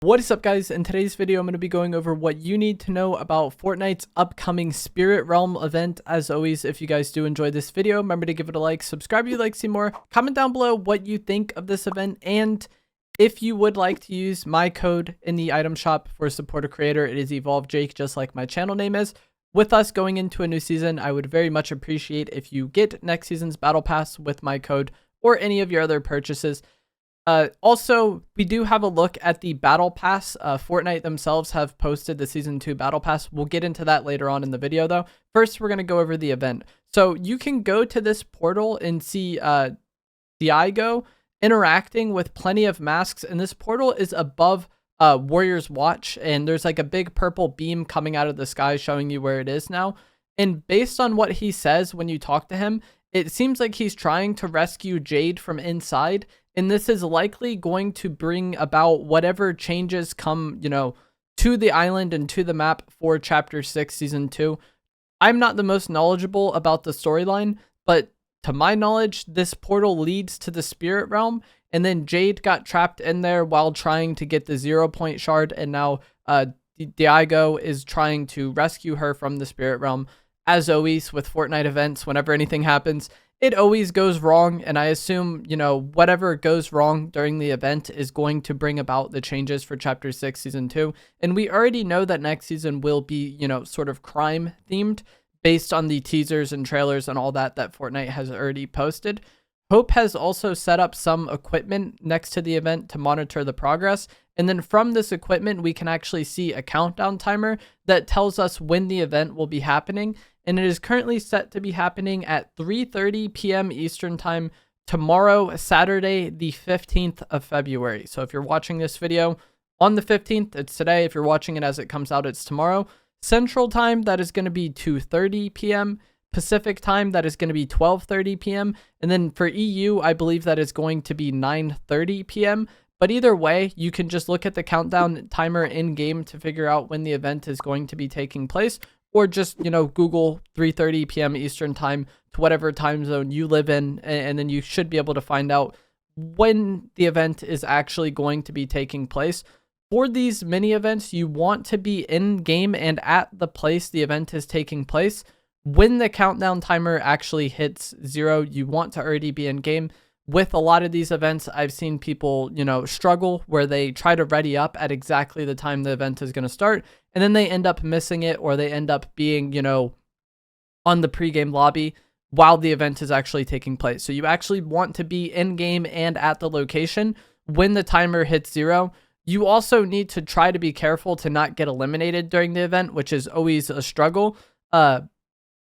What is up, guys? In today's video, I'm going to be going over what you need to know about Fortnite's upcoming Spirit Realm event. As always, if you guys do enjoy this video, remember to give it a like, subscribe if you'd like to see more, comment down below what you think of this event, and if you would like to use my code in the item shop for support a creator, it is EvolveJake, just like my channel name is. With us going into a new season, I would very much appreciate if you get next season's Battle Pass with my code or any of your other purchases. Also, we do have a look at the Battle Pass. Fortnite themselves have posted the Season 2 Battle Pass. We'll get into that later on in the video, though. First, we're going to go over the event. So you can go to this portal and see Diego interacting with plenty of masks, and this portal is above Warrior's Watch, and there's like a big purple beam coming out of the sky showing you where it is now. And based on what he says when you talk to him, it seems like he's trying to rescue Jade from inside, and this is likely going to bring about whatever changes come, to the island and to the map for Chapter 6, Season 2. I'm not the most knowledgeable about the storyline, but to my knowledge, this portal leads to the Spirit Realm, and then Jade got trapped in there while trying to get the 0-point shard, and now Diego is trying to rescue her from the Spirit Realm. As always, with Fortnite events, whenever anything happens, it always goes wrong, and I assume, whatever goes wrong during the event is going to bring about the changes for Chapter 6, Season 2, and we already know that next season will be, sort of crime-themed, based on the teasers and trailers and all that Fortnite has already posted. Hope has also set up some equipment next to the event to monitor the progress, and then from this equipment, we can actually see a countdown timer that tells us when the event will be happening, and it is currently set to be happening at 3:30 p.m. Eastern Time tomorrow, Saturday, the 15th of February. So if you're watching this video on the 15th, it's today. If you're watching it as it comes out, it's tomorrow. Central Time, that is going to be 2:30 p.m. Pacific Time, that is going to be 12:30 p.m. And then for EU, I believe that is going to be 9:30 p.m. But either way, you can just look at the countdown timer in-game to figure out when the event is going to be taking place, or just, Google 3:30 p.m. Eastern Time to whatever time zone you live in, and then you should be able to find out when the event is actually going to be taking place. For these mini events, you want to be in-game and at the place the event is taking place. When the countdown timer actually hits 0, you want to already be in-game. With a lot of these events, I've seen people, struggle where they try to ready up at exactly the time the event is going to start, and then they end up missing it, or they end up being, on the pregame lobby while the event is actually taking place. So you actually want to be in-game and at the location when the timer hits 0. You also need to try to be careful to not get eliminated during the event, which is always a struggle.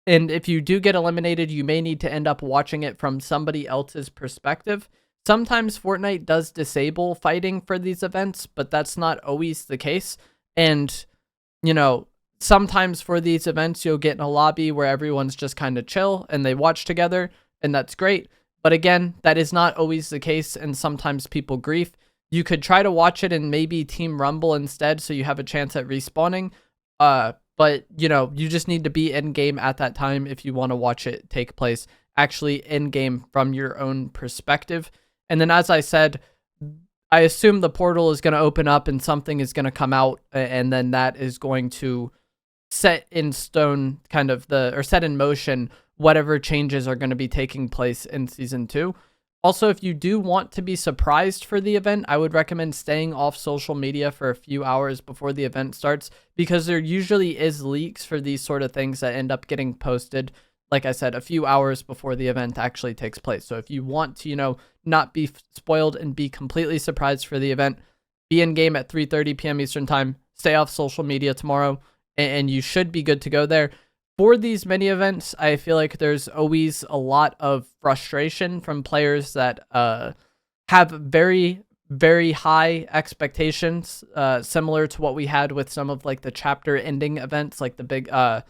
And if you do get eliminated, you may need to end up watching it from somebody else's perspective. Sometimes Fortnite does disable fighting for these events, but that's not always the case. And, sometimes for these events, you'll get in a lobby where everyone's just kind of chill and they watch together, and that's great. But again, that is not always the case, and sometimes people grief. You could try to watch it and maybe Team Rumble instead, so you have a chance at respawning. But, you just need to be in-game at that time if you want to watch it take place actually in-game from your own perspective. And then, as I said, I assume the portal is going to open up and something is going to come out, and then that is going to set in stone set in motion whatever changes are going to be taking place in Season 2. Also, if you do want to be surprised for the event, I would recommend staying off social media for a few hours before the event starts, because there usually is leaks for these sort of things that end up getting posted, like I said, a few hours before the event actually takes place. So if you want to, not be spoiled and be completely surprised for the event, be in game at 3:30 p.m. Eastern Time, stay off social media tomorrow, and you should be good to go there. For these mini events, I feel like there's always a lot of frustration from players that have very, very high expectations, similar to what we had with some of like the chapter ending events, like the big, I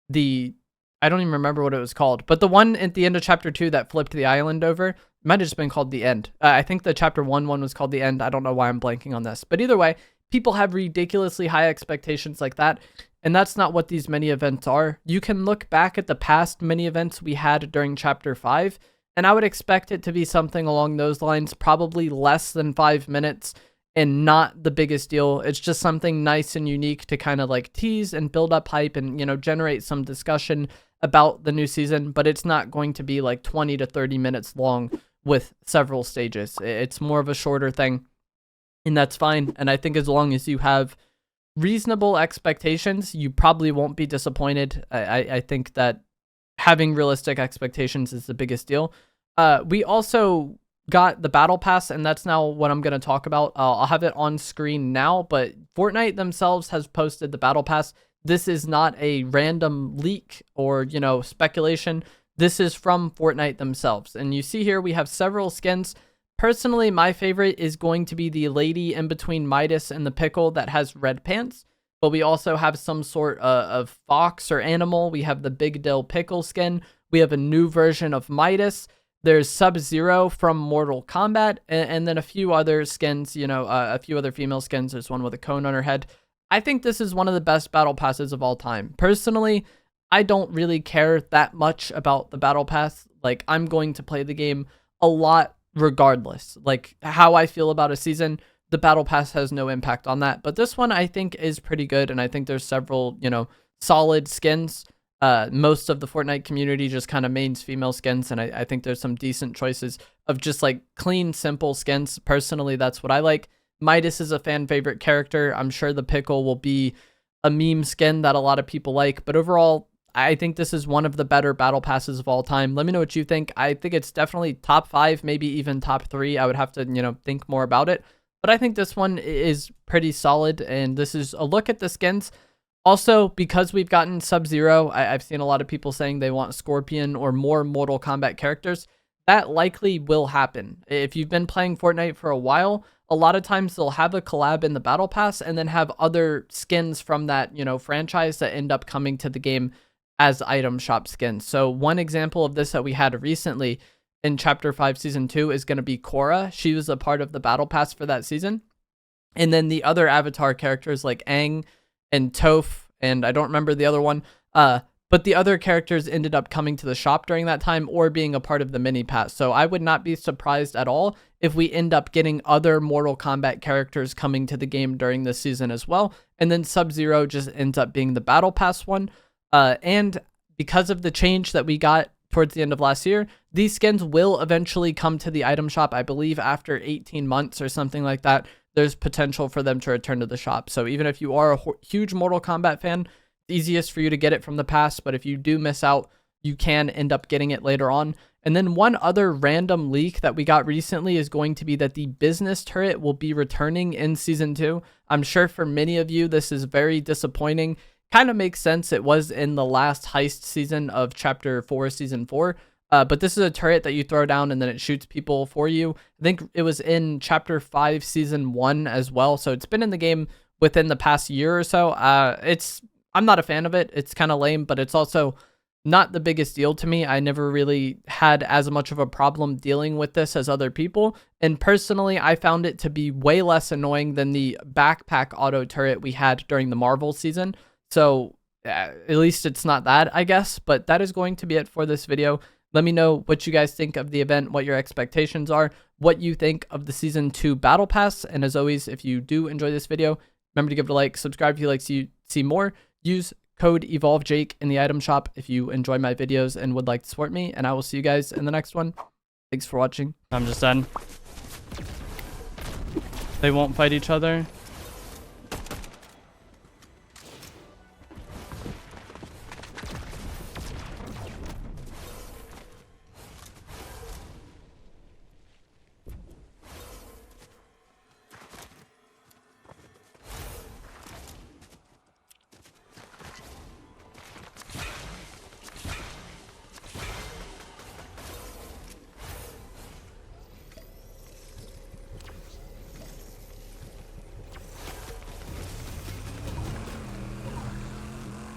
don't even remember what it was called, but the one at the end of Chapter 2 that flipped the island over might have just been called The End. I think the Chapter 1 one was called The End. I don't know why I'm blanking on this, but either way, people have ridiculously high expectations like that. And that's not what these mini events are. You can look back at the past mini events we had during Chapter 5, and I would expect it to be something along those lines, probably less than 5 minutes, and not the biggest deal. It's just something nice and unique to kind of like tease and build up hype and, you know, generate some discussion about the new season, but it's not going to be like 20 to 30 minutes long with several stages. It's more of a shorter thing, and that's fine. And I think as long as you have reasonable expectations, you probably won't be disappointed. I think that having realistic expectations is the biggest deal. We also got the battle pass, and that's now what I'm going to talk about. I'll have it on screen now, but Fortnite themselves has posted the battle pass. This is not a random leak or, you know, speculation. This is from Fortnite themselves. And you see here we have several skins. Personally, my favorite is going to be the lady in between Midas and the pickle that has red pants. But we also have some sort of fox or animal. We have the Big Dill Pickle skin. We have a new version of Midas. There's Sub-Zero from Mortal Kombat. And then a few other skins, you know, a few other female skins. There's one with a cone on her head. I think this is one of the best battle passes of all time. Personally, I don't really care that much about the battle pass. Like, I'm going to play the game a lot regardless. Like, how I feel about a season, the battle pass has no impact on that. But this one I think is pretty good, and I think there's several, you know, solid skins. Most of the Fortnite community just kind of mains female skins, and I think there's some decent choices of just like clean, simple skins. Personally, that's what I like. Midas is a fan favorite character. I'm sure the pickle will be a meme skin that a lot of people like, but overall, I think this is one of the better battle passes of all time. Let me know what you think. I think it's definitely top 5, maybe even top 3. I would have to, you know, think more about it, but I think this one is pretty solid, and this is a look at the skins. Also, because we've gotten Sub-Zero, I've seen a lot of people saying they want Scorpion or more Mortal Kombat characters. That likely will happen. If you've been playing Fortnite for a while, a lot of times they'll have a collab in the battle pass and then have other skins from that, you know, franchise that end up coming to the game as item shop skins. So one example of this that we had recently in Chapter 5 Season 2 is going to be Korra. She was a part of the battle pass for that season. And then the other avatar characters like Aang and Toph, and I don't remember the other one, but the other characters ended up coming to the shop during that time or being a part of the mini pass. So I would not be surprised at all if we end up getting other Mortal Kombat characters coming to the game during this season as well. And then Sub-Zero just ends up being the battle pass one. And because of the change that we got towards the end of last year, these skins will eventually come to the item shop. I believe after 18 months or something like that, there's potential for them to return to the shop. So even if you are a huge Mortal Kombat fan, easiest for you to get it from the past, but if you do miss out, you can end up getting it later on. And then one other random leak that we got recently is going to be that the business turret will be returning in Season 2. I'm sure for many of you, this is very disappointing. Kind of makes sense. It was in the last heist season of Chapter 4, Season 4. But this is a turret that you throw down and then it shoots people for you. I think it was in Chapter 5, Season 1 as well. So it's been in the game within the past year or so. I'm not a fan of it. It's kind of lame, but it's also not the biggest deal to me. I never really had as much of a problem dealing with this as other people. And personally, I found it to be way less annoying than the backpack auto turret we had during the Marvel season. So at least it's not that, I guess. But that is going to be it for this video. Let me know what you guys think of the event, what your expectations are, what you think of the Season 2 Battle Pass. And as always, if you do enjoy this video, remember to give it a like, subscribe if you'd like to see more. Use code EvolveJake in the item shop if you enjoy my videos and would like to support me, and I will see you guys in the next one. Thanks for watching. I'm just done. They won't fight each other.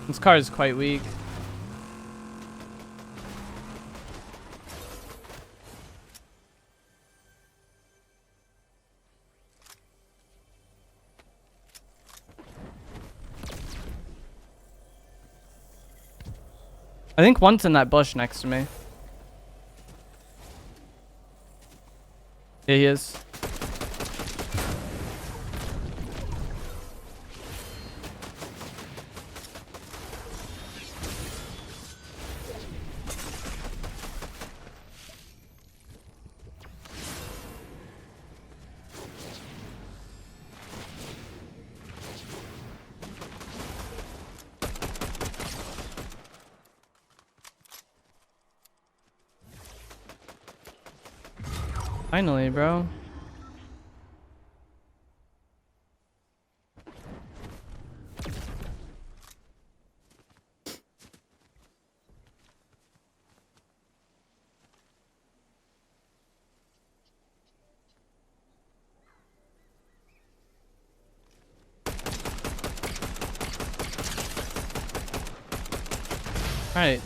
This car is quite weak. I think one's in that bush next to me. Yeah, he is. Finally, bro. Alright,